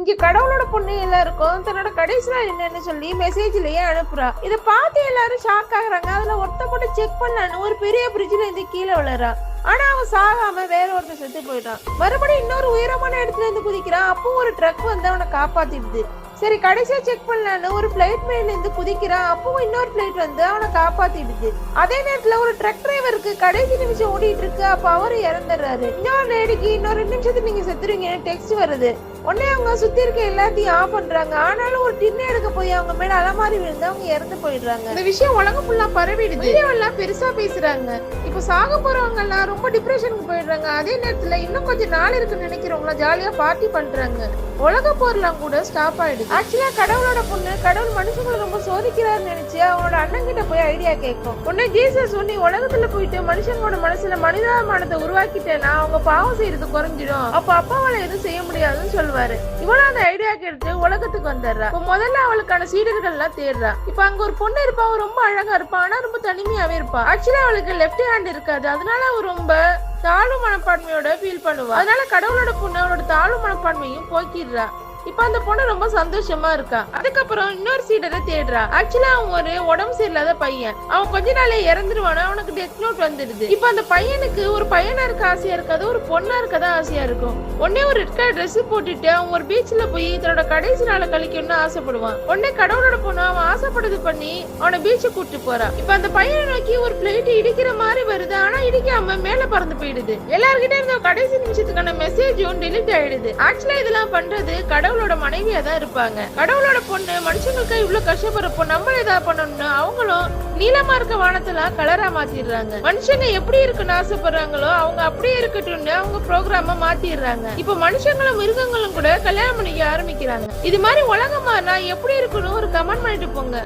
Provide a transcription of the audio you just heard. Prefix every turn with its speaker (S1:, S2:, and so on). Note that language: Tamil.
S1: இங்க கடவுளோட பொண்ணு எல்லாருக்கும் தன்னோட கடைசி நாள் என்னன்னு சொல்லி மெசேஜ்லயே அனுப்புறா. இத பார்த்து எல்லாரும் ஷாக் ஆகுறாங்க. அதுல ஒருத்த மட்டும் செக் பண்ணலான்னு ஒரு பெரிய பிரிட்ஜ்ல இருந்து கீழே விழுறா. ஆனா அவன் சாகாம வேற ஒருத்தர் செத்து போயிட்டான். மறுபடியும் இன்னொரு உயரமான இடத்துல இருந்து குதிக்கிறான். அப்போ ஒரு ட்ரக் வந்து அவனை காப்பாத்திடுது. சரி கடைசியா செக் பண்ணலான்னு ஒரு பிளைட் மேல இருந்து குதிக்கிறான். அப்பவும் இன்னொரு பிளைட் வந்து அவனை காப்பாத்திடுது. அதே நேரத்துல ஒரு ட்ரக் டிரைவருக்கு கடைசி நிமிஷம் ஓடிட்டு இருக்கு. அப்ப அவரு இறந்துடுறாரு. இன்னொரு லேடிக்கு இன்னொரு 2 நிமிஷத்துக்கு நீங்க செத்துருவீங்கன்னு டெக்ஸ்ட் வருது. உடனே அவங்க சுத்தி இருக்க எல்லாத்தையும் ஆஃப் பண்றாங்க. ஆனாலும் ஒரு டின்ன எடுக்க போய் அவங்க மேல அலமாரி விழுந்து அவங்க இறந்து போயிடுறாங்க. இந்த விஷயம் உலகம் ஃபுல்லா பரவிடுது. வீடியோ எல்லாம் பெருசா பேசுறாங்க. இப்ப சாக போறவங்க எல்லாம் ரொம்ப டிப்ரெஷனுக்கு போயிடுறாங்க. அதே நேரத்துல இன்னும் கொஞ்சம் நாள் இருக்குன்னு நினைக்கிறவங்க ஜாலியா பார்ட்டி பண்றாங்க. உலக போர்லாம் கூட ஸ்டாப் ஆயிடுது. ஆக்சுவலா கடவுளோட பொண்ணு கடவுள் மனுஷங்களை ரொம்ப சோதிக்கிறாருன்னு நினைச்சு அவனோட அண்ணன் கிட்ட போய் ஐடியா கேட்கும். உடனே ஜீசஸ் நீ உலகத்துல போயிட்டு மனுஷங்களோட மனசுல மனிதாபிமானத்தை உருவாக்கிட்டேன்னா அவங்க பாவம் செய்யறது குறைஞ்சிடும். அப்ப அப்பாவால எதுவும் செய்ய முடியாதுன்னு சொல்லுவாரு. இவளும் அந்த ஐடியா கேட்டு உலகத்துக்கு வந்துடுறா. முதல்ல அவளுக்கான சீடர்கள் எல்லாம் தேடுறா. இப்ப அங்க ஒரு பொண்ணு இருப்பா. அவ ரொம்ப அழகா இருப்பா. ஆனா ரொம்ப தனிமையாவே இருப்பா. ஆக்சுவலா அவளுக்கு லெஃப்ட் ஹேண்ட் இருக்காது. அதனால அவ ரொம்ப தாழ்வு மனப்பான்மையோட ஃபீல் பண்ணுவா. அதனால கடவுளோட பொண்ணு அவளோட தாழ்வு மனப்பான்மையும் போக்கிடுறா. இப்ப அந்த பொண்ணு ரொம்ப சந்தோஷமா இருக்கா. அதுக்கப்புறம் இன்னொரு சீடரை தேடுறா. ஆக்சுவலா அவன் ஒரு உடம்பு சரியில்லாத பையன். அவன் கொஞ்ச நாளே இறந்துருவானா. அவனுக்கு டெத் நோட் வந்துடுது. இப்ப அந்த பையனுக்கு ஒரு பையனா இருக்க ஆசையா இருக்காது, ஒரு பொண்ணா இருக்கதான் ஆசையா இருக்கும். உடனே ஒரு ரெட் கலர் ட்ரெஸ் போட்டுட்டு அவன் ஒரு பீச்ல போய் தன்னோட கடைசி நாளை கழிக்கணும்னு ஆசைப்படுவான். உடனே கடவுளோட பொண்ணு அவன் ஆசைப்படுறது பண்ணி அவனை பீச்சை கூட்டு போறா. இப்ப அந்த பையனை நோக்கி ஒரு பிளைட் இடிக்கிற மாதிரி வருது. ஆனா இடிக்காம மேல பறந்து போயிடுது. எல்லார்கிட்ட இருந்த கடைசி நிமிஷத்துக்கான மெசேஜும் டெலிட் ஆயிடுது. ஆக்சுவலா இதெல்லாம் பண்றது கடவுளோட மனைவியா தான் இருப்பாங்க. கடவுளோட பொண்ணு மனுஷங்களுக்கு இவ்வளவு கஷ்டப்படுறப்போ நம்ம ஏதாவது பண்ணணும்னு அவங்களும் நீளமா இருக்க வானத்துல கலரா மாத்திடுறாங்க. மனுஷங்க எப்படி இருக்குன்னு ஆசைப்படுறாங்களோ அவங்க அப்படியே இருக்கட்டும்னு அவங்க ப்ரோக்ராம மாத்திடுறாங்க. இப்ப மனுஷங்களும் மிருகங்களும் கூட கல்யாணம் பண்ணிக்க ஆரம்பிக்கிறாங்க. இது மாதிரி உலகம் மாறினா எப்படி இருக்குன்னு ஒரு கமெண்ட் பண்ணிட்டு போங்க.